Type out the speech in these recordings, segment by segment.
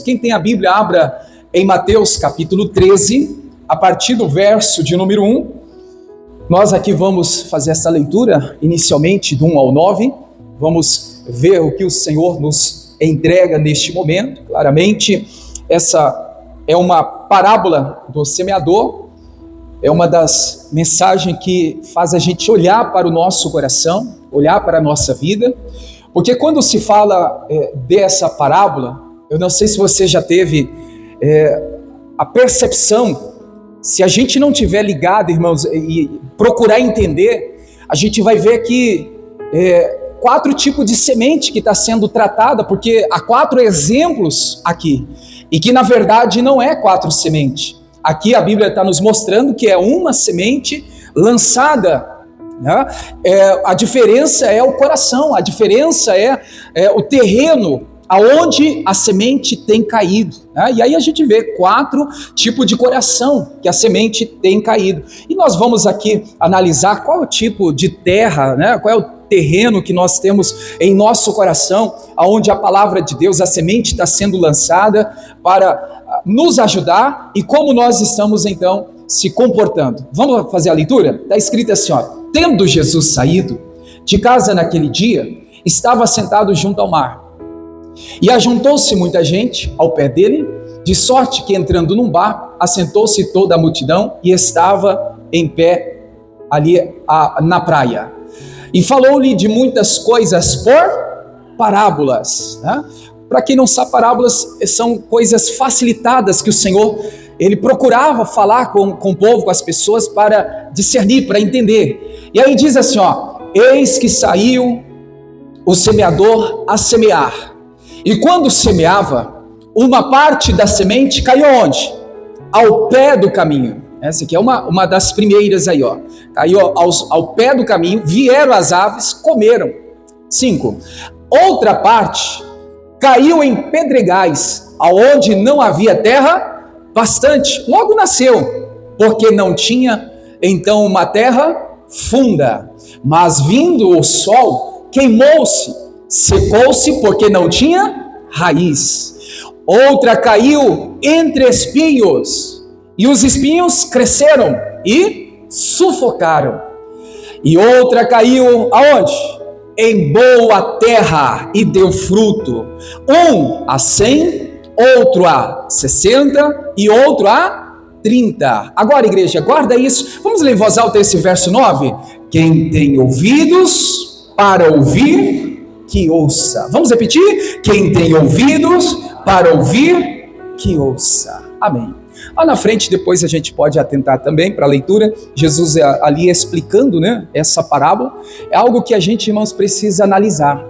texto. Quem tem a Bíblia, abra em Mateus capítulo 13, a partir do verso de número 1. Nós aqui vamos fazer essa leitura, inicialmente do 1 ao 9. Vamos ver o que o Senhor nos entrega neste momento. Claramente, essa é uma parábola do semeador. É uma das mensagens que faz a gente olhar para o nosso coração, olhar para a nossa vida. Porque quando se fala dessa parábola, eu não sei se você já teve a percepção, se a gente não tiver ligado, irmãos, e procurar entender, a gente vai ver que 4 tipos de semente que está sendo tratada, porque há 4 exemplos aqui, e que na verdade não é 4 sementes. Aqui a Bíblia está nos mostrando que é uma semente lançada. A diferença é o coração, a diferença é o terreno aonde a semente tem caído. E aí a gente vê 4 tipos de coração que a semente tem caído. E nós vamos aqui analisar qual é o tipo de terra, qual é o terreno que nós temos em nosso coração, aonde a palavra de Deus, a semente está sendo lançada para nos ajudar e como nós estamos então se comportando. Vamos fazer a leitura? Está escrito assim, tendo Jesus saído de casa naquele dia, estava sentado junto ao mar. E ajuntou-se muita gente ao pé dele, de sorte que entrando num barco, assentou-se toda a multidão e estava em pé ali na praia. E falou-lhe de muitas coisas por parábolas. Para quem não sabe, parábolas são coisas facilitadas que o Senhor ele procurava falar com o povo, com as pessoas, para discernir, para entender. E aí diz assim, eis que saiu o semeador a semear. E quando semeava, uma parte da semente caiu onde? Ao pé do caminho. Essa aqui é uma das primeiras aí, Caiu ao pé do caminho, vieram as aves, comeram. 5. Outra parte caiu em pedregais, aonde não havia terra bastante, logo nasceu, porque não tinha então uma terra funda, mas vindo o sol, queimou-se, secou-se, porque não tinha raiz. Outra caiu entre espinhos, e os espinhos cresceram e sufocaram. E outra caiu aonde? Em boa terra, e deu fruto, um a 100, outro a 60 e outro a 30. Agora, igreja, guarda isso. Vamos ler em voz alta esse verso 9. Quem tem ouvidos para ouvir, que ouça. Vamos repetir? Quem tem ouvidos para ouvir, que ouça. Amém. Lá na frente, depois a gente pode atentar também para a leitura. Jesus ali explicando, essa parábola. É algo que a gente, irmãos, precisa analisar.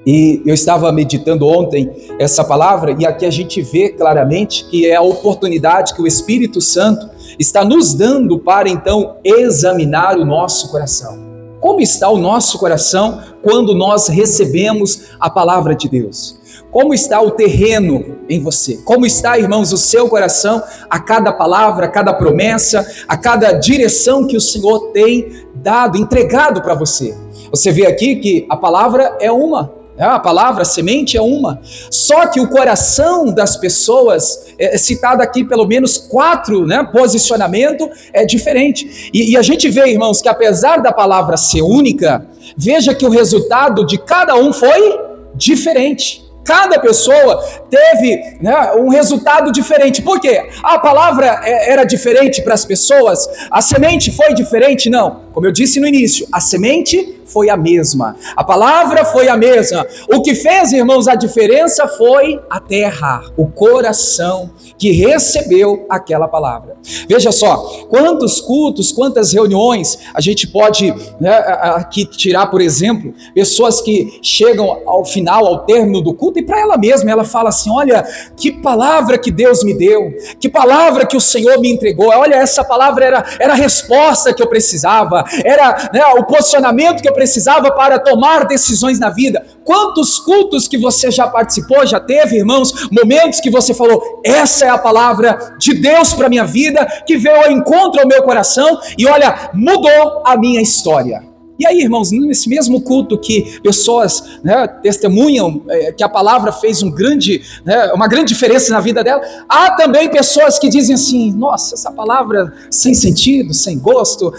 E eu estava meditando ontem essa palavra, e aqui a gente vê claramente que é a oportunidade que o Espírito Santo está nos dando para então examinar o nosso coração. Como está o nosso coração quando nós recebemos a palavra de Deus? Como está o terreno em você? Como está, irmãos, o seu coração a cada palavra, a cada promessa, a cada direção que o Senhor tem dado, entregado para você? Você vê aqui que a palavra é uma. A palavra, a semente é uma, só que o coração das pessoas, citado aqui pelo menos 4, posicionamento é diferente, e a gente vê, irmãos, que apesar da palavra ser única, veja que o resultado de cada um foi diferente. Cada pessoa teve um resultado diferente. Por quê? A palavra era diferente para as pessoas? A semente foi diferente? Não. Como eu disse no início, a semente foi a mesma. A palavra foi a mesma. O que fez, irmãos, a diferença foi a terra, o coração que recebeu aquela palavra. Veja só, quantos cultos, quantas reuniões a gente pode aqui tirar, por exemplo, pessoas que chegam ao final, ao término do culto, e para ela mesma, ela fala assim, olha, que palavra que Deus me deu, que palavra que o Senhor me entregou, olha, essa palavra era a resposta que eu precisava, era o posicionamento que eu precisava para tomar decisões na vida. Quantos cultos que você já participou, já teve, irmãos, momentos que você falou, essa é a palavra de Deus para a minha vida, que veio ao encontro ao meu coração, e olha, mudou a minha história. E aí, irmãos, nesse mesmo culto que pessoas, né, testemunham que a palavra fez uma grande diferença na vida dela, há também pessoas que dizem assim: nossa, essa palavra sem sentido, sem gosto,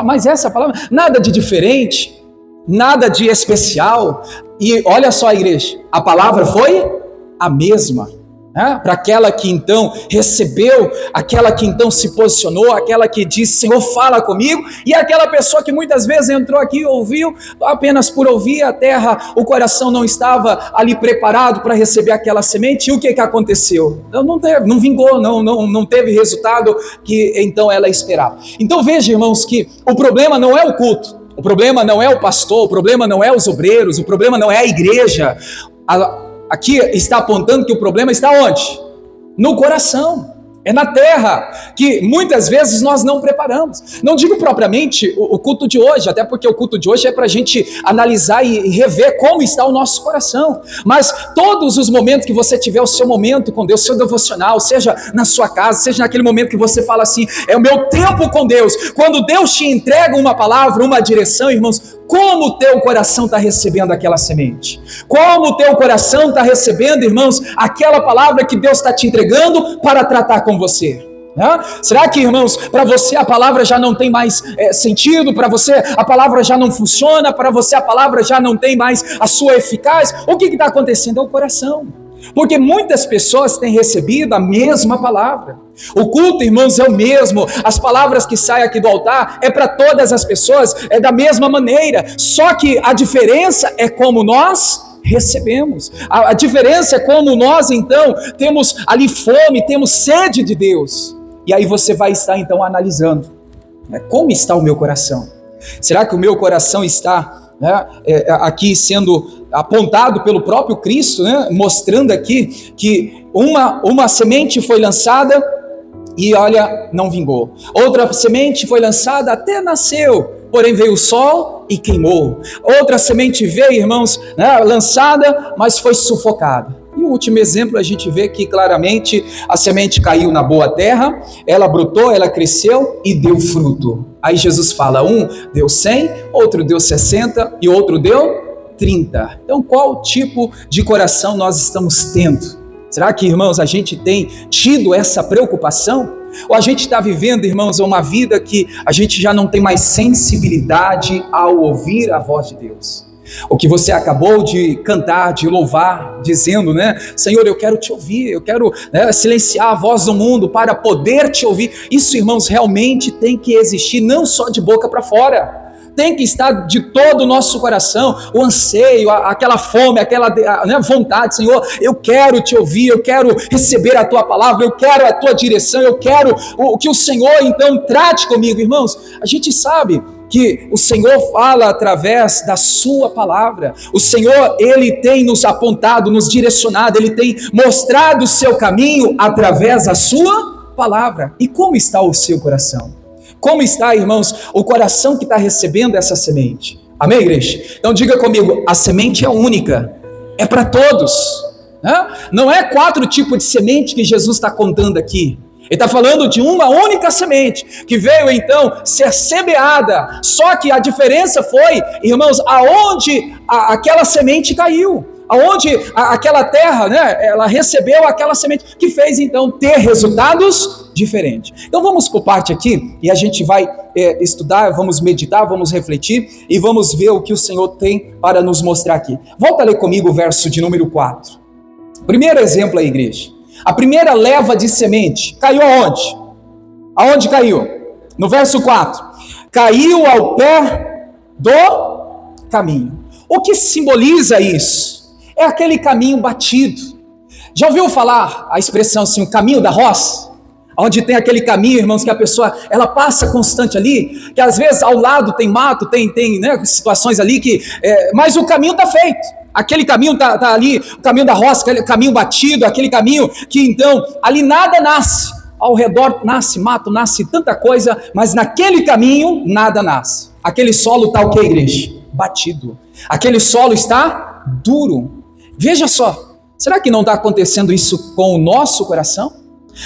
mas essa palavra, nada de diferente, nada de especial. E olha só, igreja, a palavra foi a mesma. Para aquela que então recebeu, aquela que então se posicionou, aquela que disse: Senhor, fala comigo, e aquela pessoa que muitas vezes entrou aqui e ouviu, apenas por ouvir a terra, o coração não estava ali preparado para receber aquela semente, e o que aconteceu? Não vingou, não teve resultado que então ela esperava. Então veja, irmãos, que o problema não é o culto, o problema não é o pastor, o problema não é os obreiros, o problema não é a igreja. Aqui está apontando que o problema está onde? No coração. É na terra, que muitas vezes nós não preparamos. Não digo propriamente o culto de hoje, até porque o culto de hoje é para a gente analisar e rever como está o nosso coração. Mas todos os momentos que você tiver o seu momento com Deus, seu devocional, seja na sua casa, seja naquele momento que você fala assim: é o meu tempo com Deus. Quando Deus te entrega uma palavra, uma direção, irmãos, como o teu coração está recebendo aquela semente? Como o teu coração está recebendo, irmãos, aquela palavra que Deus está te entregando para tratar com você? Será que, irmãos, para você a palavra já não tem mais sentido? Para você a palavra já não funciona? Para você a palavra já não tem mais a sua eficácia? O que está acontecendo? É o coração. Porque muitas pessoas têm recebido a mesma palavra. O culto, irmãos, é o mesmo. As palavras que saem aqui do altar é para todas as pessoas, é da mesma maneira. Só que a diferença é como nós recebemos. A diferença é como nós, então, temos ali fome, temos sede de Deus. E aí você vai estar, então, analisando, como está o meu coração? Será que o meu coração está aqui sendo apontado pelo próprio Cristo, mostrando aqui que uma semente foi lançada e olha, não vingou. Outra semente foi lançada, até nasceu, porém veio o sol e queimou. Outra semente veio, irmãos, lançada, mas foi sufocada. E o último exemplo, a gente vê que claramente a semente caiu na boa terra, ela brotou, ela cresceu e deu fruto. Aí Jesus fala, um deu 100, outro deu 60 e outro deu 30. Então qual tipo de coração nós estamos tendo? Será que, irmãos, a gente tem tido essa preocupação? Ou a gente está vivendo, irmãos, uma vida que a gente já não tem mais sensibilidade ao ouvir a voz de Deus? O que você acabou de cantar, de louvar, dizendo, Senhor, eu quero te ouvir, eu quero silenciar a voz do mundo para poder te ouvir. Isso, irmãos, realmente tem que existir, não só de boca para fora. Tem que estar de todo o nosso coração, o anseio, aquela fome, aquela vontade. Senhor, eu quero te ouvir, eu quero receber a tua palavra, eu quero a tua direção, eu quero que o Senhor então trate comigo. Irmãos, a gente sabe que o Senhor fala através da sua palavra. O Senhor, Ele tem nos apontado, nos direcionado, Ele tem mostrado o seu caminho através da sua palavra. E como está o seu coração? Como está, irmãos, o coração que está recebendo essa semente? Amém, igreja? Então diga comigo, a semente é única, é para todos. Não é 4 tipos de semente que Jesus está contando aqui. Ele está falando de uma única semente, que veio então ser semeada. Só que a diferença foi, irmãos, aonde aquela semente caiu. Aonde aquela terra, ela recebeu aquela semente, que fez então ter resultados diferentes. Então vamos por parte aqui, e a gente vai estudar, vamos meditar, vamos refletir, e vamos ver o que o Senhor tem para nos mostrar aqui. Volta a ler comigo o verso de número 4. Primeiro exemplo aí, igreja. A primeira leva de semente caiu aonde? Aonde caiu? No verso 4. Caiu ao pé do caminho. O que simboliza isso? É aquele caminho batido. Já ouviu falar a expressão assim, o caminho da roça? Onde tem aquele caminho, irmãos, que a pessoa, ela passa constante ali, que às vezes ao lado tem mato, tem situações ali que... mas o caminho está feito. Aquele caminho está ali, o caminho da roça, aquele caminho batido, aquele caminho que então, ali nada nasce. Ao redor nasce mato, nasce tanta coisa, mas naquele caminho nada nasce. Aquele solo está o que, igreja? Batido. Aquele solo está duro. Veja só, será que não está acontecendo isso com o nosso coração?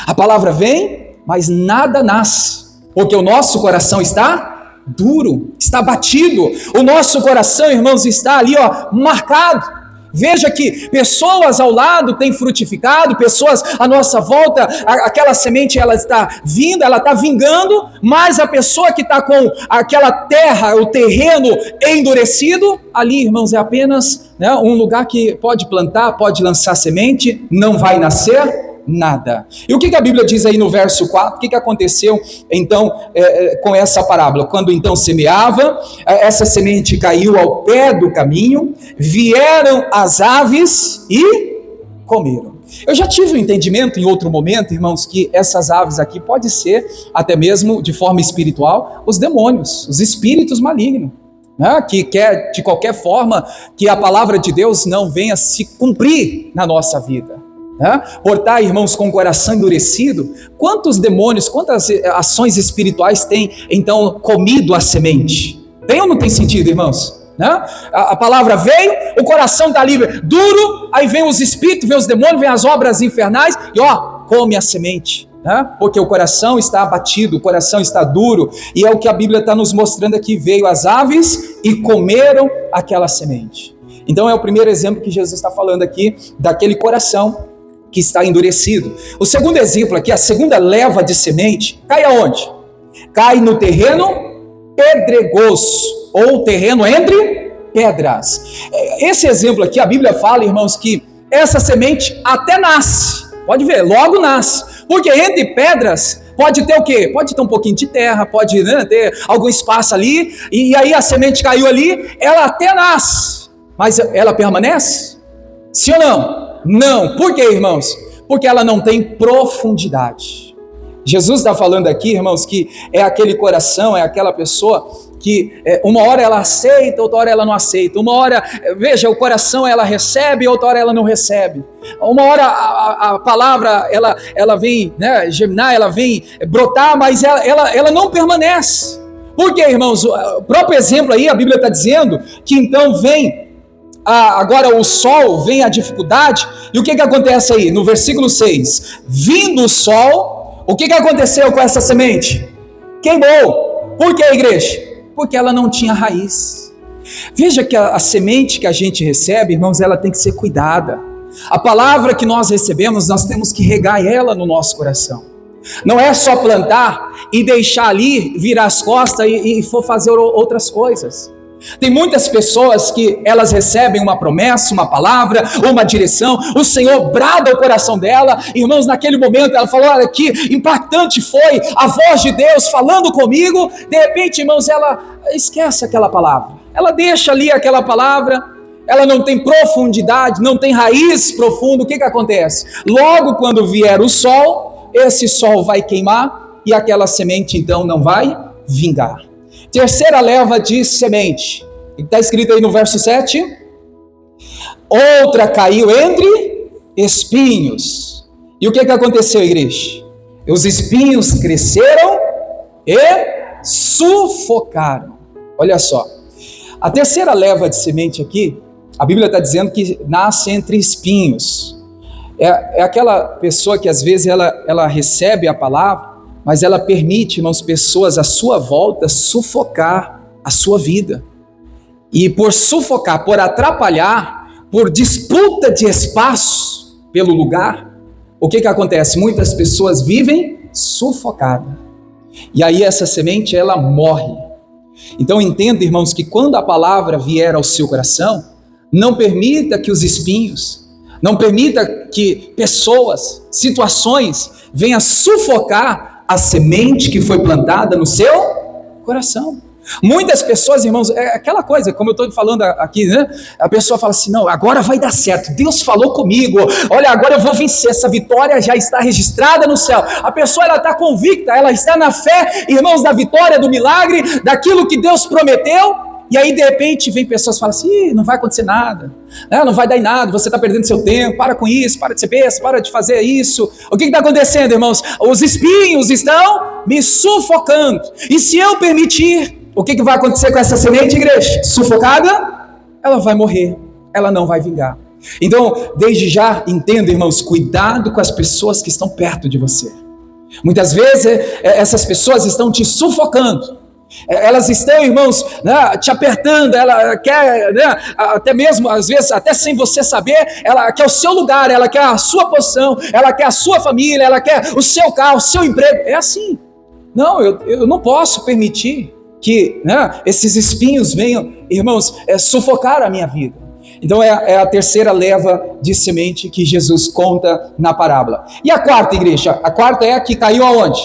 A palavra vem, mas nada nasce, porque o nosso coração está duro, está batido. O nosso coração, irmãos, está ali, marcado. Veja que pessoas ao lado têm frutificado, pessoas à nossa volta, aquela semente ela está vindo, ela está vingando, mas a pessoa que está com aquela terra, o terreno endurecido, ali, irmãos, é apenas um lugar que pode plantar, pode lançar semente, não vai nascer nada. E o que a Bíblia diz aí no verso 4? O que aconteceu então com essa parábola? Quando então semeava, essa semente caiu ao pé do caminho, vieram as aves e comeram. Eu já tive um entendimento em outro momento, irmãos, que essas aves aqui pode ser até mesmo de forma espiritual os demônios, os espíritos malignos, que quer de qualquer forma que a palavra de Deus não venha se cumprir na nossa vida. Por estar, irmãos, com o coração endurecido, quantos demônios, quantas ações espirituais têm então comido a semente? Tem ou não tem sentido, irmãos? A palavra veio, o coração está ali duro, aí vem os espíritos, vem os demônios, vem as obras infernais e come a semente, porque o coração está abatido, o coração está duro, e é o que a Bíblia está nos mostrando aqui. Veio as aves e comeram aquela semente. Então é o primeiro exemplo que Jesus está falando aqui, daquele coração que está endurecido. O segundo exemplo aqui, a segunda leva de semente, cai aonde? Cai no terreno pedregoso, ou terreno entre pedras. Esse exemplo aqui, a Bíblia fala, irmãos, que essa semente até nasce, pode ver, logo nasce, porque entre pedras pode ter o quê? Pode ter um pouquinho de terra, pode ter algum espaço ali, e aí a semente caiu ali, ela até nasce, mas ela permanece? Sim ou não? Não. Por quê, irmãos? Porque ela não tem profundidade. Jesus está falando aqui, irmãos, que é aquele coração, é aquela pessoa que uma hora ela aceita, outra hora ela não aceita. Uma hora, veja, o coração ela recebe, outra hora ela não recebe. Uma hora a palavra ela vem germinar, ela vem brotar, mas ela não permanece. Por quê, irmãos? O próprio exemplo aí, a Bíblia está dizendo que então vem agora o sol, vem a dificuldade, e o que acontece aí? No versículo 6, vindo o sol, o que aconteceu com essa semente? Queimou. Por que, igreja? Porque ela não tinha raiz. Veja que a semente que a gente recebe, irmãos, ela tem que ser cuidada. A palavra que nós recebemos, nós temos que regar ela no nosso coração. Não é só plantar e deixar ali, virar as costas e for fazer outras coisas. Tem muitas pessoas que elas recebem uma promessa, uma palavra, uma direção, o Senhor brada o coração dela, irmãos, naquele momento ela falou, olha que impactante foi a voz de Deus falando comigo, de repente, irmãos, ela esquece aquela palavra, ela deixa ali aquela palavra, ela não tem profundidade, não tem raiz profunda. O que acontece? Logo quando vier o sol, esse sol vai queimar e aquela semente então não vai vingar. Terceira leva de semente, está escrito aí no verso 7, outra caiu entre espinhos. E o que aconteceu, igreja? Os espinhos cresceram e sufocaram. Olha só, a terceira leva de semente aqui, a Bíblia está dizendo que nasce entre espinhos. É aquela pessoa que às vezes ela recebe a palavra, mas ela permite, irmãos, pessoas à sua volta sufocar a sua vida. E por sufocar, por atrapalhar, por disputa de espaço pelo lugar, o que acontece? Muitas pessoas vivem sufocadas. E aí essa semente, ela morre. Então entenda, irmãos, que quando a palavra vier ao seu coração, não permita que os espinhos, não permita que pessoas, situações venham sufocar a semente que foi plantada no seu coração. Muitas pessoas, irmãos, é aquela coisa, como eu estou falando aqui, a pessoa fala assim, não, agora vai dar certo, Deus falou comigo, olha, agora eu vou vencer, essa vitória já está registrada no céu. A pessoa, ela está convicta, ela está na fé, irmãos, da vitória, do milagre, daquilo que Deus prometeu. E aí de repente vem pessoas que falam assim, não vai acontecer nada, não vai dar em nada, você está perdendo seu tempo, para com isso, para de ser besta, para de fazer isso. O que está acontecendo, irmãos? Os espinhos estão me sufocando, e se eu permitir, o que vai acontecer com essa semente, igreja? Sufocada, ela vai morrer, ela não vai vingar. Então, desde já, entenda, irmãos, cuidado com as pessoas que estão perto de você. Muitas vezes essas pessoas estão te sufocando. Elas estão, irmãos, né, te apertando. Ela quer, né, até mesmo, às vezes, até sem você saber, ela quer o seu lugar, ela quer a sua posição, ela quer a sua família, ela quer o seu carro, o seu emprego. É assim. Não, eu não posso permitir que, né, esses espinhos venham, irmãos, sufocar a minha vida. Então é a terceira leva de semente que Jesus conta na parábola. E a quarta, igreja? A quarta é a que caiu aonde?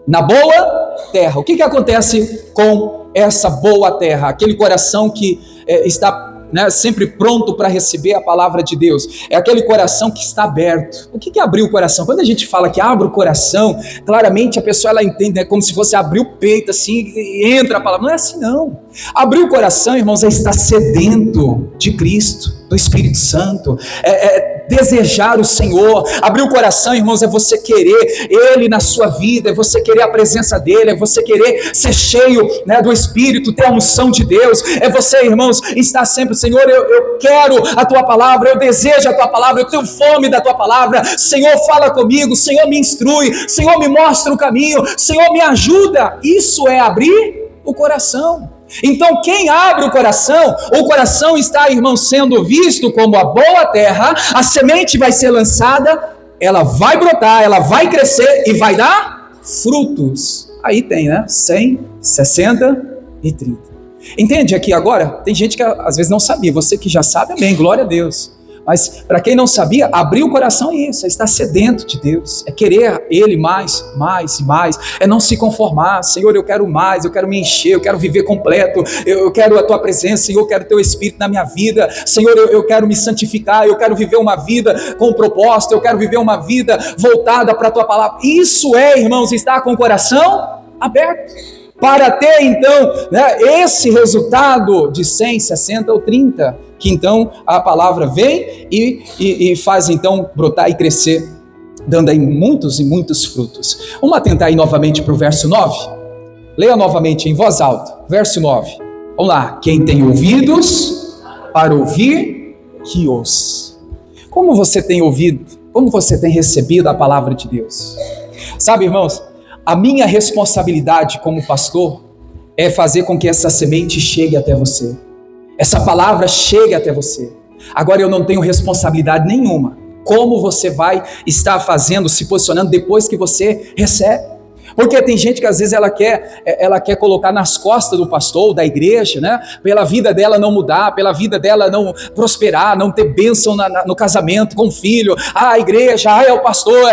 Na boa terra. O que acontece com essa boa terra? Aquele coração que está, né, sempre pronto para receber a palavra de Deus. É aquele coração que está aberto. O que é abrir o coração? Quando a gente fala que abre o coração, claramente a pessoa ela entende, é como se fosse abrir o peito assim e entra a palavra. Não é assim não. Abrir o coração, irmãos, é estar sedento de Cristo, do Espírito Santo, desejar o Senhor. Abrir o coração, irmãos, é você querer Ele na sua vida, é você querer a presença dEle, é você querer ser cheio, né, do Espírito, ter a unção de Deus, é você, irmãos, estar sempre, Senhor, eu quero a Tua palavra, eu desejo a Tua palavra, eu tenho fome da Tua palavra, Senhor, fala comigo, Senhor, me instrui, Senhor, me mostra o caminho, Senhor, me ajuda. Isso é abrir o coração. Então quem abre o coração está, irmão, sendo visto como a boa terra. A semente vai ser lançada, ela vai brotar, ela vai crescer e vai dar frutos. Aí tem, né? 100, 60 e 30. Entende aqui agora? Tem gente que às vezes não sabia. Você que já sabe, amém, glória a Deus. Mas para quem não sabia, abrir o coração é isso, é estar sedento de Deus, é querer Ele mais, mais e mais, é não se conformar. Senhor, eu quero mais, eu quero me encher, eu quero viver completo, eu quero a Tua presença, Senhor, eu quero Teu Espírito na minha vida, Senhor, eu quero me santificar, eu quero viver uma vida com propósito, eu quero viver uma vida voltada para a Tua palavra. Isso é, irmãos, estar com o coração aberto, para ter então, né, esse resultado de 100, 60 ou 30, que então a palavra vem e faz então brotar e crescer, dando aí muitos e muitos frutos. Vamos atentar aí novamente para o verso 9? Leia novamente em voz alta, verso 9. Vamos lá. Quem tem ouvidos para ouvir, que ouça. Como você tem ouvido, como você tem recebido a palavra de Deus? Sabe, irmãos, a minha responsabilidade como pastor é fazer com que essa semente chegue até você. Essa palavra chegue até você. Agora eu não tenho responsabilidade nenhuma. Como você vai estar fazendo, se posicionando depois que você recebe? Porque tem gente que às vezes ela quer colocar nas costas do pastor, da igreja, né? Pela vida dela não mudar, pela vida dela não prosperar, não ter bênção no casamento com o filho. A igreja, é o pastor,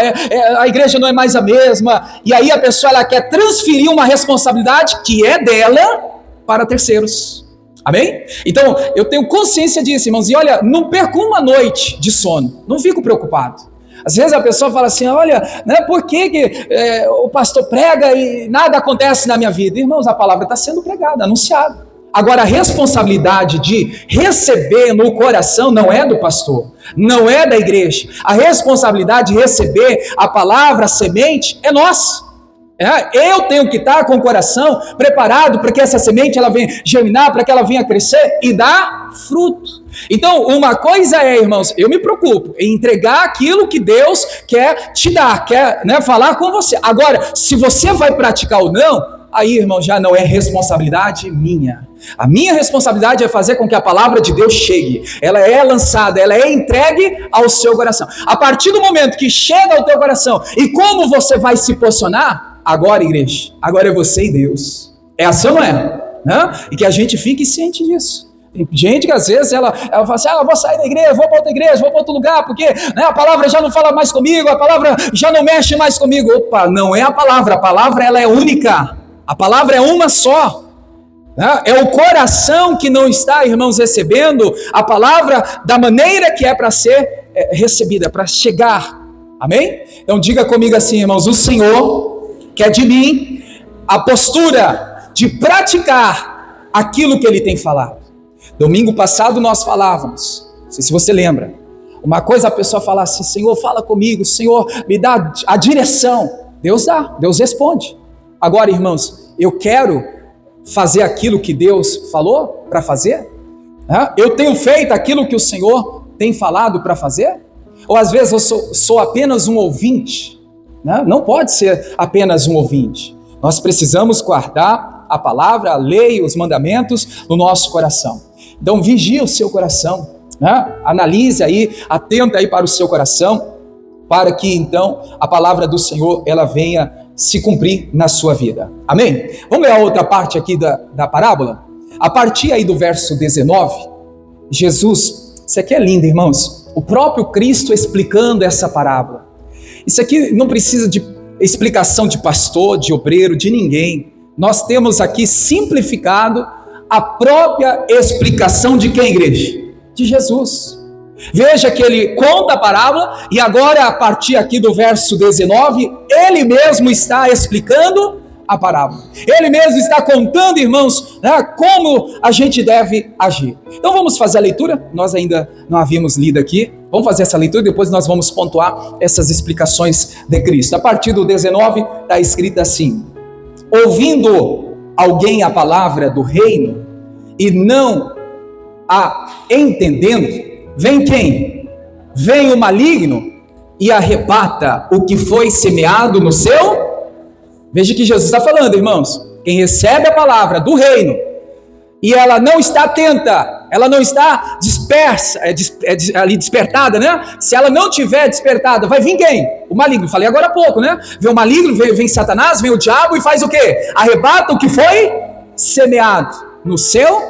a igreja não é mais a mesma. E aí a pessoa ela quer transferir uma responsabilidade que é dela para terceiros. Amém? Então eu tenho consciência disso, irmãos. E olha, não perco uma noite de sono, não fico preocupado. Às vezes a pessoa fala assim, olha, né, por que o pastor prega e nada acontece na minha vida? Irmãos, a palavra está sendo pregada, anunciada. Agora a responsabilidade de receber no coração não é do pastor, não é da igreja. A responsabilidade de receber a palavra, a semente, é nossa. Eu tenho que estar com o coração preparado para que essa semente ela venha germinar, para que ela venha crescer e dar fruto. Então, uma coisa é, irmãos, eu me preocupo em entregar aquilo que Deus quer te dar, quer, né, falar com você. Agora, se você vai praticar ou não, aí, irmão, já não é responsabilidade minha. A minha responsabilidade é fazer com que a palavra de Deus chegue. Ela é lançada, ela é entregue ao seu coração. A partir do momento que chega ao teu coração, e como você vai se posicionar? Agora, igreja, agora é você e Deus. É assim ou não é? Né? E que a gente fique ciente disso. Tem gente que às vezes ela fala assim, eu vou sair da igreja, vou para outra igreja, vou para outro lugar, porque, né, a palavra já não fala mais comigo, a palavra já não mexe mais comigo. Opa, não é a palavra ela é única, a palavra é uma só. Né? É o coração que não está, irmãos, recebendo a palavra da maneira que é para ser recebida, para chegar. Amém? Então diga comigo assim, irmãos, o Senhor quer de mim a postura de praticar aquilo que Ele tem falado. Domingo passado nós falávamos, não sei se você lembra, uma coisa a pessoa fala assim, Senhor, fala comigo, Senhor, me dá a direção. Deus dá, Deus responde. Agora, irmãos, eu quero fazer aquilo que Deus falou para fazer? Eu tenho feito aquilo que o Senhor tem falado para fazer? Ou às vezes eu sou apenas um ouvinte? Não pode ser apenas um ouvinte. Nós precisamos guardar a palavra, a lei, os mandamentos no nosso coração. Então vigie o seu coração, né? Analise aí, atenta aí para o seu coração, para que então a palavra do Senhor ela venha se cumprir na sua vida. Amém? Vamos ler a outra parte aqui da parábola? A partir aí do verso 19, Jesus, isso aqui é lindo, irmãos, o próprio Cristo explicando essa parábola. Isso aqui não precisa de explicação de pastor, de obreiro, de ninguém. Nós temos aqui simplificado a própria explicação de quem, igreja? De Jesus. Veja que ele conta a parábola e agora a partir aqui do verso 19, ele mesmo está explicando a parábola. Ele mesmo está contando, irmãos, né, como a gente deve agir. Então vamos fazer a leitura, nós ainda não havíamos lido aqui. Vamos fazer essa leitura e depois nós vamos pontuar essas explicações de Cristo. A partir do 19 está escrito assim: ouvindo alguém a palavra do reino e não a entendendo, vem quem? Vem o maligno e arrebata o que foi semeado no seu. Veja que Jesus está falando, irmãos. Quem recebe a palavra do reino e ela não está atenta, ela não está dispersa, ali despertada, né? Se ela não tiver despertada, vai vir quem? O maligno. Falei agora há pouco, né? Vem o maligno, vem Satanás, vem o diabo e faz o quê? Arrebata o que foi semeado no seu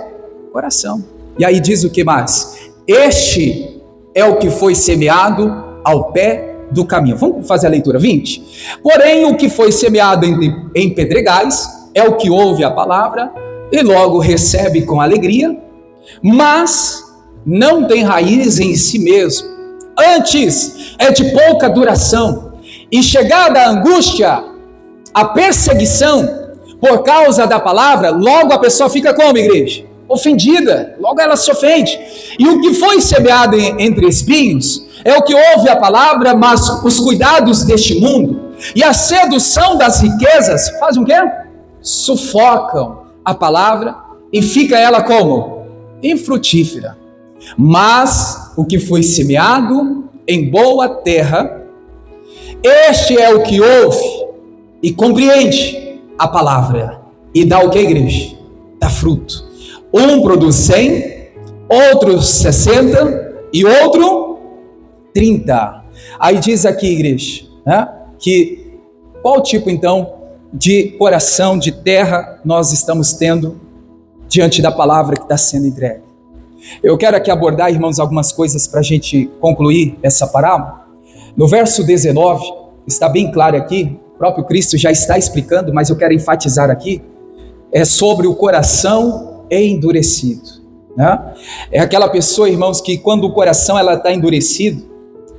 coração. E aí diz o que mais? Este é o que foi semeado ao pé do caminho. Vamos fazer a leitura 20? Porém, o que foi semeado em pedregais é o que ouve a palavra e logo recebe com alegria, mas não tem raiz em si mesmo. Antes é de pouca duração, e chegada a angústia, a perseguição, por causa da palavra, logo a pessoa fica como, igreja? Ofendida, logo ela se ofende. E o que foi semeado entre espinhos é o que ouve a palavra, mas os cuidados deste mundo e a sedução das riquezas fazem o quê? Sufocam a palavra e fica ela como? Infrutífera. Mas o que foi semeado em boa terra, este é o que ouve e compreende a palavra e dá o que, igreja? Dá fruto. Um produz 100, outro 60 e outro 30. Aí diz aqui, igreja, né, que qual tipo então de coração, de terra nós estamos tendo diante da palavra que está sendo entregue. Eu quero aqui abordar, irmãos, algumas coisas para a gente concluir essa parábola. No verso 19, está bem claro aqui, o próprio Cristo já está explicando, mas eu quero enfatizar aqui, é sobre o coração endurecido, né? É aquela pessoa, irmãos, que quando o coração ela está endurecido,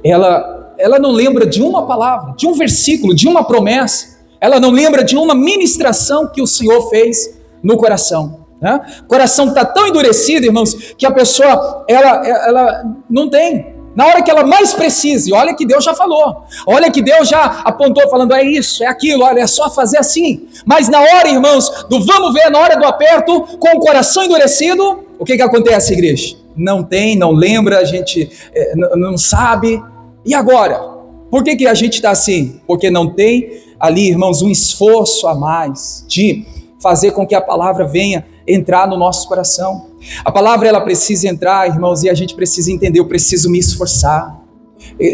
ela não lembra de uma palavra, de um versículo, de uma promessa, ela não lembra de uma ministração que o Senhor fez no coração, né? O coração está tão endurecido, irmãos, que a pessoa ela não tem. Na hora que ela mais precisa, e olha que Deus já falou, olha que Deus já apontou falando, é isso, é aquilo, olha, é só fazer assim. Mas na hora, irmãos, do vamos ver, na hora do aperto, com o coração endurecido, o que acontece, igreja? Não tem, não lembra, a gente não sabe. E agora? Por que a gente está assim? Porque não tem ali, irmãos, um esforço a mais de fazer com que a palavra venha entrar no nosso coração. A palavra ela precisa entrar, irmãos, e a gente precisa entender, eu preciso me esforçar.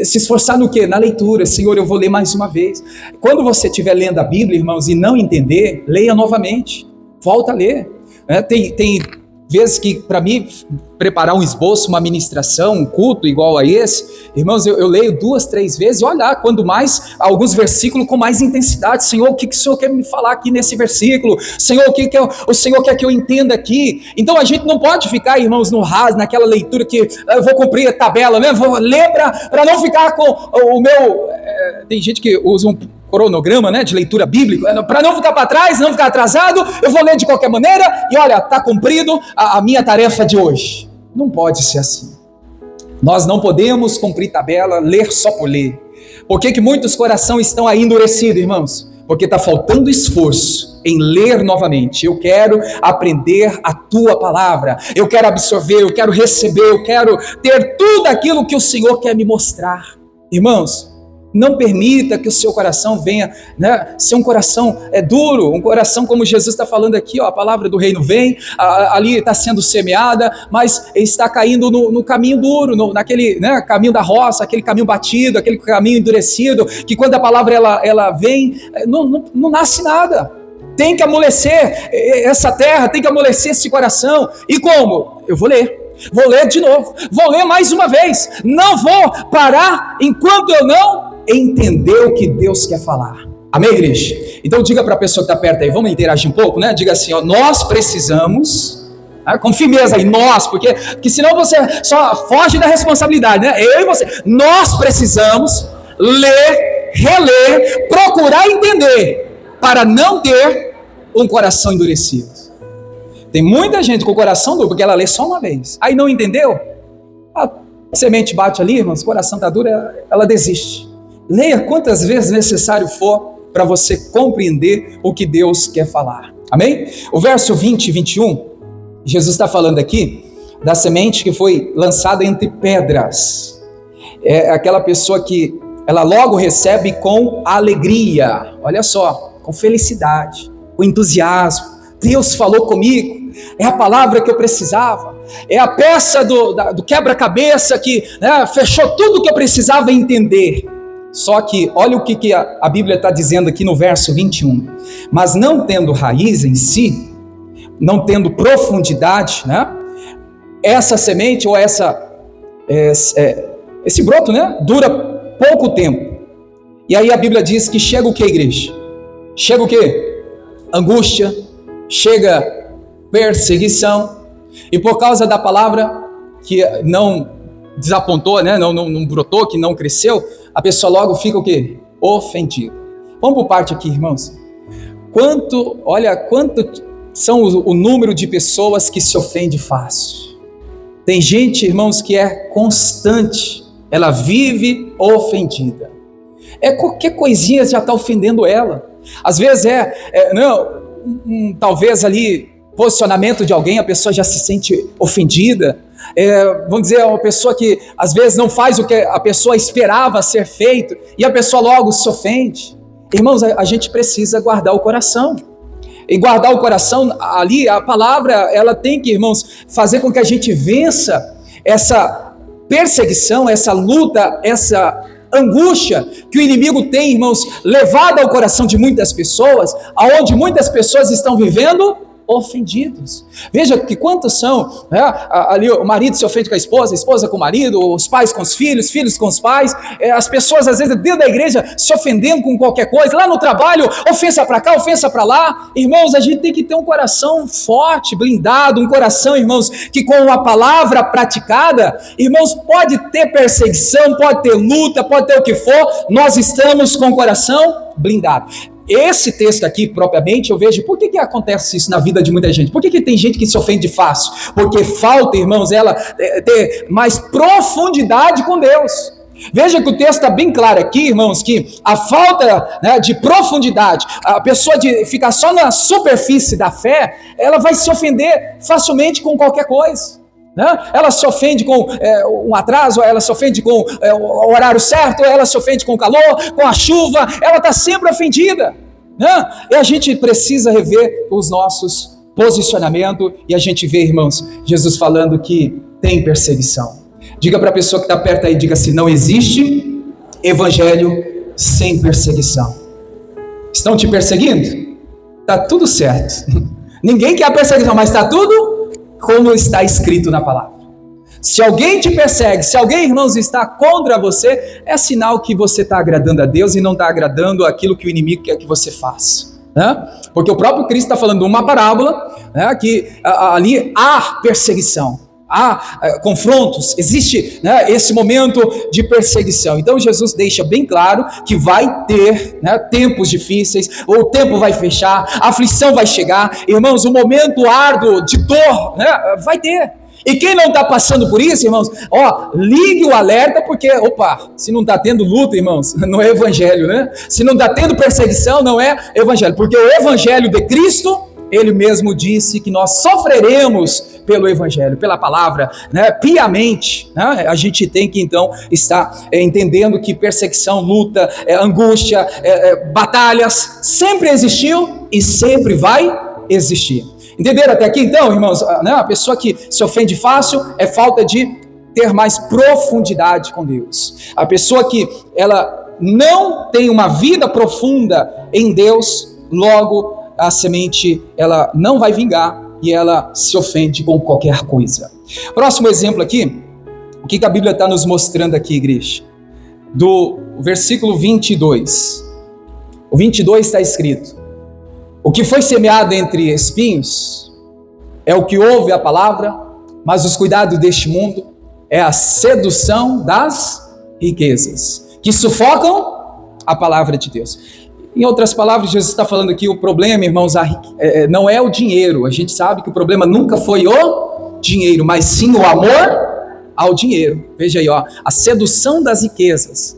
Se esforçar no quê? Na leitura. Senhor, eu vou ler mais uma vez. Quando você estiver lendo a Bíblia, irmãos, e não entender, leia novamente, volta a ler. Tem vezes que, para mim, preparar um esboço, uma ministração, um culto igual a esse, irmãos, eu leio 2, 3 vezes, e olha, quando mais, alguns versículos com mais intensidade. Senhor, o que o Senhor quer me falar aqui nesse versículo? Senhor, o que o Senhor quer que eu entenda aqui? Então a gente não pode ficar, irmãos, no raso, naquela leitura que eu vou cumprir a tabela, né? Vou ler para não ficar com o meu... tem gente que usa um cronograma, né, de leitura bíblica, para não ficar para trás, não ficar atrasado, eu vou ler de qualquer maneira, e olha, está cumprido a minha tarefa de hoje. Não pode ser assim. Nós não podemos cumprir tabela, ler só por ler. Por que muitos corações estão aí endurecidos, irmãos? Porque está faltando esforço em ler novamente. Eu quero aprender a tua palavra, eu quero absorver, eu quero receber, eu quero ter tudo aquilo que o Senhor quer me mostrar. Irmãos, Não permita que o seu coração venha, né, ser um coração duro, um coração como Jesus está falando aqui, ó, a palavra do reino vem, ali está sendo semeada, mas está caindo no caminho duro, naquele, né, caminho da roça, aquele caminho batido, aquele caminho endurecido, que quando a palavra ela vem, não nasce nada. Tem que amolecer essa terra, tem que amolecer esse coração. E como? Eu vou ler de novo, vou ler mais uma vez, não vou parar enquanto eu não entender o que Deus quer falar. Amém, igreja? Então diga para a pessoa que está perto aí, vamos interagir um pouco, né? Diga assim, ó, nós precisamos, com firmeza aí, porque senão você só foge da responsabilidade, né? Eu e você, nós precisamos ler, reler, procurar entender, para não ter um coração endurecido. Tem muita gente com o coração duro, porque ela lê só uma vez, aí não entendeu, a semente bate ali, irmãos, o coração está duro, ela desiste. Leia quantas vezes necessário for para você compreender o que Deus quer falar. Amém? O verso 20 e 21, Jesus está falando aqui da semente que foi lançada entre pedras. É aquela pessoa que ela logo recebe com alegria, olha só, com felicidade, com entusiasmo. Deus falou comigo, é a palavra que eu precisava, é a peça do quebra-cabeça que, né, fechou tudo que eu precisava entender. Só que olha o que a Bíblia está dizendo aqui no verso 21. Mas não tendo raiz em si, não tendo profundidade, né, essa semente ou esse broto, né, dura pouco tempo. E aí a Bíblia diz que chega o que, igreja? Chega o que? Angústia, chega perseguição. E por causa da palavra que não desapontou, né, não brotou, que não cresceu, a pessoa logo fica o quê? Ofendida. Vamos por parte aqui, irmãos. Quanto são o número de pessoas que se ofende fácil. Tem gente, irmãos, que é constante, ela vive ofendida. Qualquer coisinha já está ofendendo ela. Às vezes talvez ali, posicionamento de alguém, a pessoa já se sente ofendida. Vamos dizer, uma pessoa que às vezes não faz o que a pessoa esperava ser feito, e a pessoa logo se ofende. Irmãos, a gente precisa guardar o coração. E guardar o coração ali, a palavra, ela tem que, irmãos, fazer com que a gente vença essa perseguição, essa luta, essa angústia que o inimigo tem, irmãos, levado ao coração de muitas pessoas, aonde muitas pessoas estão vivendo ofendidos. Veja que quantos são, né? Ali o marido se ofende com a esposa com o marido, os pais com os filhos com os pais, as pessoas às vezes dentro da igreja se ofendendo com qualquer coisa, lá no trabalho, ofensa para cá, ofensa para lá. Irmãos, a gente tem que ter um coração forte, blindado, um coração, irmãos, que com a palavra praticada, irmãos, pode ter perseguição, pode ter luta, pode ter o que for, nós estamos com o coração blindado. Esse texto aqui, propriamente, eu vejo, por que acontece isso na vida de muita gente? Por que tem gente que se ofende fácil? Porque falta, irmãos, ela ter mais profundidade com Deus. Veja que o texto está bem claro aqui, irmãos, que a falta, né, de profundidade, a pessoa de ficar só na superfície da fé, ela vai se ofender facilmente com qualquer coisa. Ela se ofende com um atraso, ela se ofende com o horário certo, ela se ofende com o calor, com a chuva, ela está sempre ofendida. E a gente precisa rever os nossos posicionamentos, e a gente vê, irmãos, Jesus falando que tem perseguição. Diga para a pessoa que está perto aí, diga assim, não existe evangelho sem perseguição. Estão te perseguindo? Está tudo certo. Ninguém quer a perseguição, mas está tudo como está escrito na palavra. Se alguém te persegue, se alguém, irmãos, está contra você, é sinal que você está agradando a Deus e não está agradando aquilo que o inimigo quer que você faça. Porque o próprio Cristo está falando de uma parábola, que ali há perseguição, há confrontos, existe, esse momento de perseguição. Então Jesus deixa bem claro que vai ter, tempos difíceis, o tempo vai fechar, a aflição vai chegar, irmãos, um momento árduo de dor, vai ter. E quem não está passando por isso, irmãos, ligue o alerta, porque, se não está tendo luta, irmãos, não é evangelho, Se não está tendo perseguição, não é evangelho, porque o evangelho de Cristo, ele mesmo disse que nós sofreremos pelo Evangelho, pela palavra, né? Piamente, né? A gente tem que então estar entendendo que perseguição, luta, angústia, batalhas sempre existiu e sempre vai existir. Entenderam até aqui então, irmãos? Né? A pessoa que se ofende fácil é falta de ter mais profundidade com Deus. A pessoa que ela não tem uma vida profunda em Deus, logo a semente ela não vai vingar e ela se ofende com qualquer coisa. Próximo exemplo aqui, o que a Bíblia está nos mostrando aqui, igreja? Do versículo 22. O 22 está escrito: o que foi semeado entre espinhos é o que ouve a palavra, mas os cuidados deste mundo é a sedução das riquezas, que sufocam a palavra de Deus. Em outras palavras, Jesus está falando aqui, o problema, irmãos, não é o dinheiro. A gente sabe que o problema nunca foi o dinheiro, mas sim o amor ao dinheiro. Veja aí, ó, a sedução das riquezas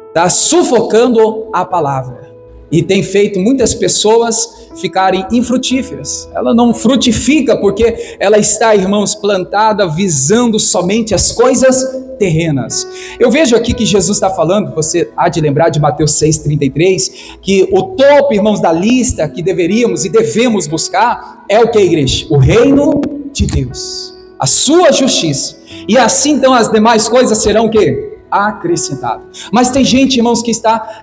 está sufocando a palavra e tem feito muitas pessoas ficarem infrutíferas. Ela não frutifica porque ela está, irmãos, plantada visando somente as coisas terrenas. Eu vejo aqui que Jesus está falando, você há de lembrar de Mateus 6,33, que o topo, irmãos, da lista que deveríamos e devemos buscar é o que, igreja? O reino de Deus, a sua justiça. E assim, então, as demais coisas serão o quê? Acrescentado. Mas tem gente, irmãos, que está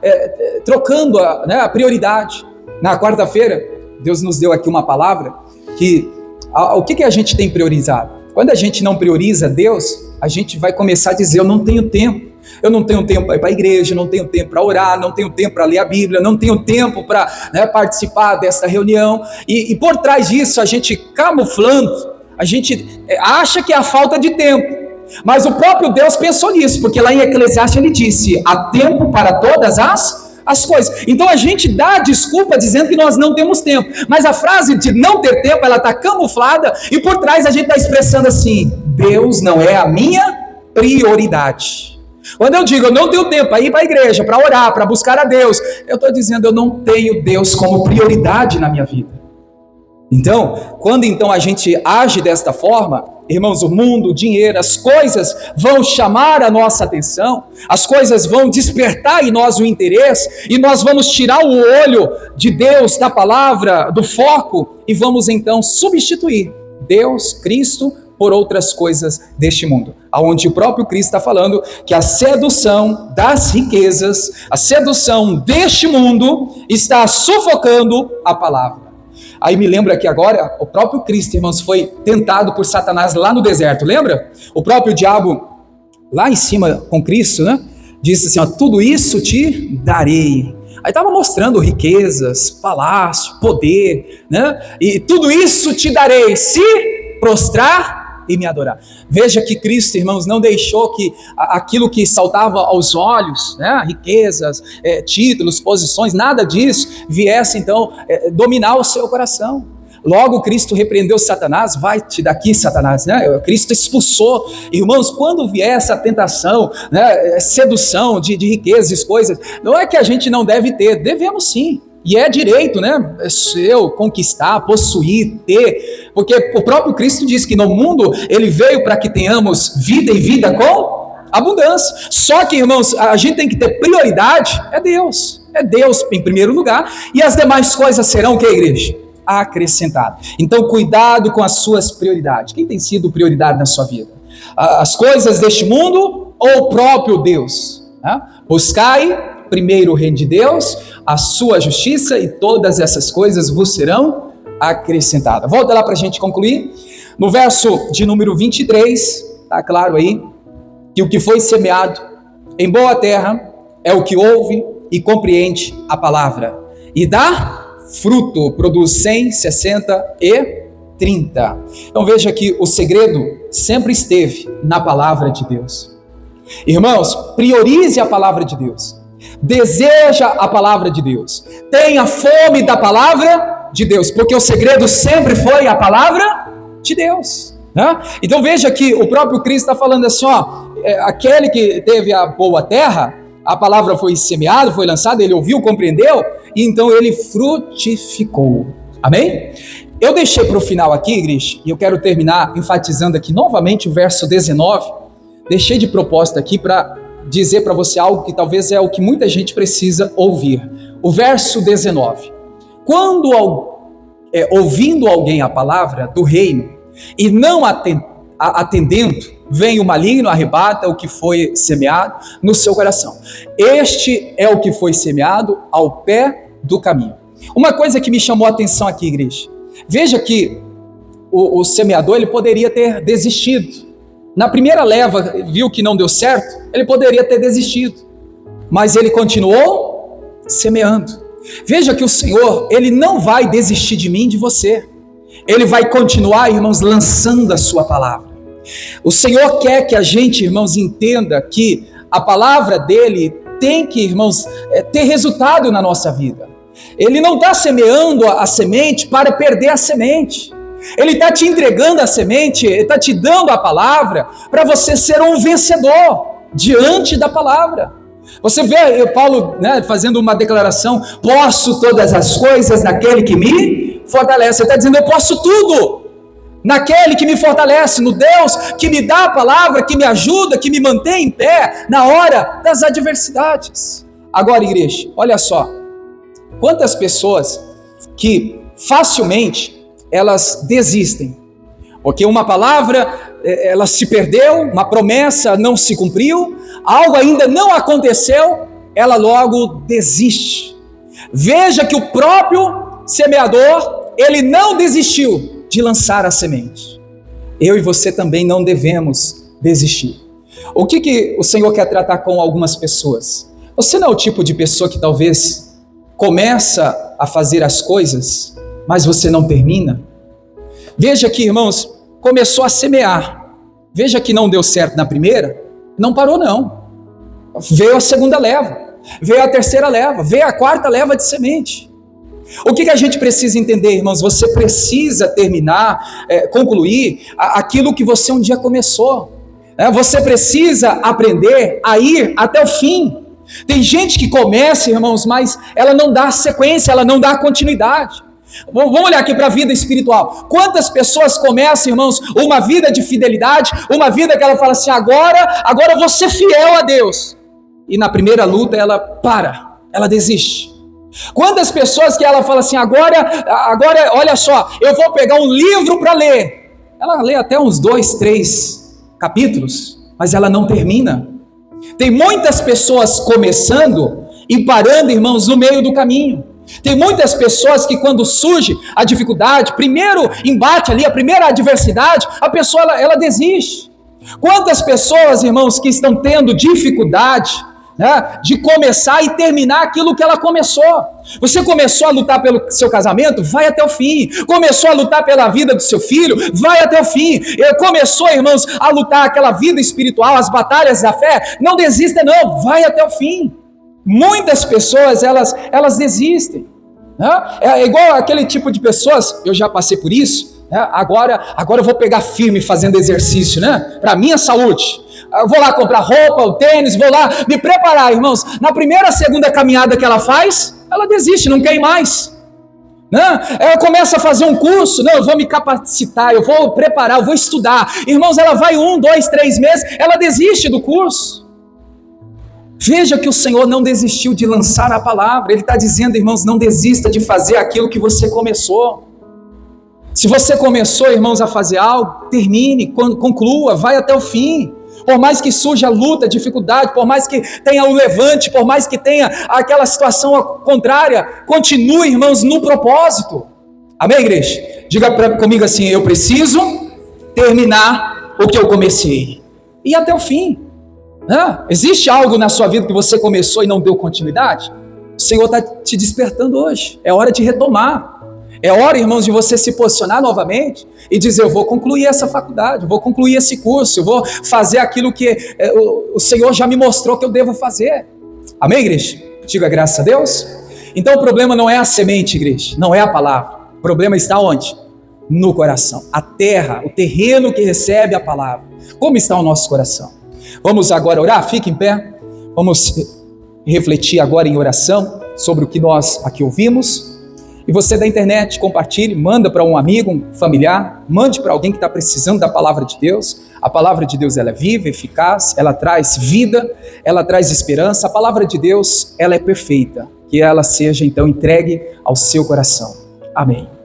trocando a prioridade. Na quarta-feira, Deus nos deu aqui uma palavra que o que a gente tem priorizado? Quando a gente não prioriza Deus, a gente vai começar a dizer: eu não tenho tempo. Eu não tenho tempo para ir para a igreja, não tenho tempo para orar, não tenho tempo para ler a Bíblia, não tenho tempo para participar dessa reunião. E por trás disso, a gente camuflando, a gente acha que é a falta de tempo. Mas o próprio Deus pensou nisso, porque lá em Eclesiastes ele disse: há tempo para todas as coisas. Então a gente dá a desculpa dizendo que nós não temos tempo, mas a frase de não ter tempo, ela está camuflada, e por trás a gente está expressando assim: Deus não é a minha prioridade. Quando eu digo eu não tenho tempo para ir para a igreja, para orar, para buscar a Deus, eu estou dizendo eu não tenho Deus como prioridade na minha vida. Então, quando então a gente age desta forma, irmãos, o mundo, o dinheiro, as coisas vão chamar a nossa atenção, as coisas vão despertar em nós o interesse, e nós vamos tirar o olho de Deus, da palavra, do foco, e vamos então substituir Deus, Cristo, por outras coisas deste mundo. Onde o próprio Cristo está falando que a sedução das riquezas, a sedução deste mundo está sufocando a palavra. Aí me lembra que agora o próprio Cristo, irmãos, foi tentado por Satanás lá no deserto, lembra? O próprio diabo, lá em cima com Cristo, né? Disse assim, ó, tudo isso te darei. Aí estava mostrando riquezas, palácio, poder, né? E tudo isso te darei, se prostrar e me adorar. Veja que Cristo, irmãos, não deixou que aquilo que saltava aos olhos, né, riquezas, títulos, posições, nada disso viesse então dominar o seu coração. Logo Cristo repreendeu Satanás: vai-te daqui, Satanás, né? Cristo expulsou. Irmãos, quando vier essa tentação, né, sedução de riquezas, coisas, não é que a gente não deve ter, devemos sim. E é direito, né? Eu conquistar, possuir, ter. Porque o próprio Cristo disse que no mundo ele veio para que tenhamos vida e vida com abundância. Só que, irmãos, a gente tem que ter prioridade, é Deus. É Deus em primeiro lugar. E as demais coisas serão o que, igreja? Acrescentadas. Então, cuidado com as suas prioridades. Quem tem sido prioridade na sua vida? As coisas deste mundo ou o próprio Deus? Buscai primeiro o reino de Deus, a sua justiça, e todas essas coisas vos serão acrescentadas. Volta lá para a gente concluir. No verso de número 23, está claro aí, que o que foi semeado em boa terra é o que ouve e compreende a palavra, e dá fruto, produz 100, 60 e 30. Então veja que o segredo sempre esteve na palavra de Deus. Irmãos, priorize a palavra de Deus. Deseja a palavra de Deus, tenha fome da palavra de Deus, porque o segredo sempre foi a palavra de Deus, né? Então veja que o próprio Cristo está falando assim, ó, aquele que teve a boa terra, a palavra foi semeada, foi lançada, ele ouviu, compreendeu, e então ele frutificou, amém? Eu deixei para o final aqui, igreja, e eu quero terminar enfatizando aqui novamente o verso 19. Deixei de propósito aqui para dizer para você algo que talvez é o que muita gente precisa ouvir. O verso 19. Quando, ouvindo alguém a palavra do reino e não atendendo, vem o maligno, arrebata o que foi semeado no seu coração. Este é o que foi semeado ao pé do caminho. Uma coisa que me chamou a atenção aqui, igreja. Veja que o semeador, ele poderia ter desistido. Na primeira leva, viu que não deu certo, ele poderia ter desistido. Mas ele continuou semeando. Veja que o Senhor, ele não vai desistir de mim, de você. Ele vai continuar, irmãos, lançando a sua palavra. O Senhor quer que a gente, irmãos, entenda que a palavra dele tem que, irmãos, ter resultado na nossa vida. Ele não está semeando a semente para perder a semente. Ele está te entregando a semente, ele está te dando a palavra para você ser um vencedor diante da palavra. Você vê Paulo, né, fazendo uma declaração: posso todas as coisas naquele que me fortalece. Ele está dizendo: eu posso tudo naquele que me fortalece, no Deus que me dá a palavra, que me ajuda, que me mantém em pé na hora das adversidades. Agora, igreja, olha só. Quantas pessoas que facilmente elas desistem, porque uma palavra ela se perdeu, uma promessa não se cumpriu, algo ainda não aconteceu, ela logo desiste. Veja que o próprio semeador, ele não desistiu de lançar a semente. Eu e você também não devemos desistir. O que o Senhor quer tratar com algumas pessoas? Você não é o tipo de pessoa que talvez começa a fazer as coisas, mas você não termina? Veja que, irmãos, começou a semear. Veja que não deu certo na primeira, não parou não. Veio a segunda leva, veio a terceira leva, veio a quarta leva de semente. O que a gente precisa entender, irmãos? Você precisa terminar, concluir aquilo que você um dia começou. Você precisa aprender a ir até o fim. Tem gente que começa, irmãos, mas ela não dá sequência, ela não dá continuidade. Vamos olhar aqui para a vida espiritual. Quantas pessoas começam, irmãos, uma vida de fidelidade, uma vida que ela fala assim: agora eu vou ser fiel a Deus. E na primeira luta ela para, ela desiste. Quantas pessoas que ela fala assim: agora, olha só, eu vou pegar um livro para ler. Ela lê até uns 2, 3 capítulos, mas ela não termina. Tem muitas pessoas começando e parando, irmãos, no meio do caminho. Tem muitas pessoas que quando surge a dificuldade, primeiro embate ali, a primeira adversidade, a pessoa ela desiste. Quantas pessoas, irmãos, que estão tendo dificuldade, né, de começar e terminar aquilo que ela começou. Você começou a lutar pelo seu casamento? Vai até o fim. Começou a lutar pela vida do seu filho? Vai até o fim. Começou, irmãos, a lutar aquela vida espiritual, as batalhas da fé? Não desista não, vai até o fim. Muitas pessoas, elas desistem. Né? É igual aquele tipo de pessoas, eu já passei por isso, né? Agora eu vou pegar firme fazendo exercício, né? Para minha saúde. Eu vou lá comprar roupa, o tênis, vou lá me preparar, irmãos. Na primeira, segunda caminhada que ela faz, ela desiste, não quer ir mais. Né? Ela começa a fazer um curso, não, eu vou me capacitar, eu vou preparar, eu vou estudar. Irmãos, ela vai 1, 2, 3 meses, ela desiste do curso. Veja que o Senhor não desistiu de lançar a palavra. Ele está dizendo, irmãos, não desista de fazer aquilo que você começou. Se você começou, irmãos, a fazer algo, termine, conclua, vai até o fim. Por mais que surja a luta, a dificuldade, por mais que tenha o levante, por mais que tenha aquela situação contrária, continue, irmãos, no propósito. Amém, igreja? Diga comigo assim: eu preciso terminar o que eu comecei. E até o fim. Existe algo na sua vida que você começou e não deu continuidade? O Senhor está te despertando hoje. É hora de retomar. É hora, irmãos, de você se posicionar novamente e dizer: eu vou concluir essa faculdade, eu vou concluir esse curso, eu vou fazer aquilo que o Senhor já me mostrou que eu devo fazer. Amém, igreja? Diga graças a Deus. Então o problema não é a semente, igreja, não é a palavra. O problema está onde? No coração. A terra, o terreno que recebe a palavra. Como está o nosso coração? Vamos agora orar? Fique em pé. Vamos refletir agora em oração sobre o que nós aqui ouvimos. E você da internet, compartilhe, manda para um amigo, um familiar, mande para alguém que está precisando da palavra de Deus. A palavra de Deus, ela é viva, eficaz, ela traz vida, ela traz esperança. A palavra de Deus, ela é perfeita. Que ela seja então entregue ao seu coração. Amém.